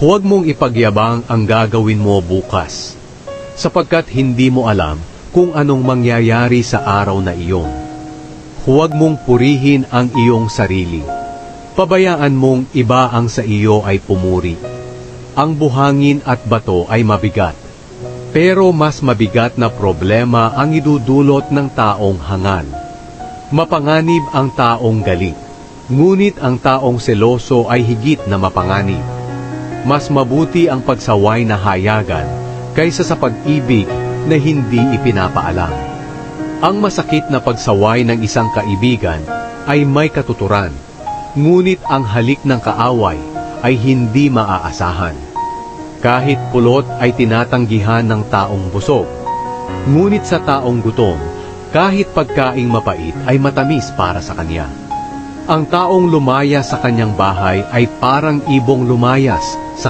Huwag mong ipagyabang ang gagawin mo bukas, sapagkat hindi mo alam kung anong mangyayari sa araw na iyon. Huwag mong purihin ang iyong sarili. Pabayaan mong iba ang sa iyo ay pumuri. Ang buhangin at bato ay mabigat, pero mas mabigat na problema ang idudulot ng taong hangal. Mapanganib ang taong galit, ngunit ang taong seloso ay higit na mapanganib. Mas mabuti ang pagsaway na hayagan kaysa sa pag-ibig na hindi ipinapaalam. Ang masakit na pagsaway ng isang kaibigan ay may katuturan, ngunit ang halik ng kaaway ay hindi maaasahan. Kahit pulot ay tinatanggihan ng taong busog, ngunit sa taong gutom, kahit pagkaing mapait ay matamis para sa kanya. Ang taong lumaya sa kanyang bahay ay parang ibong lumayas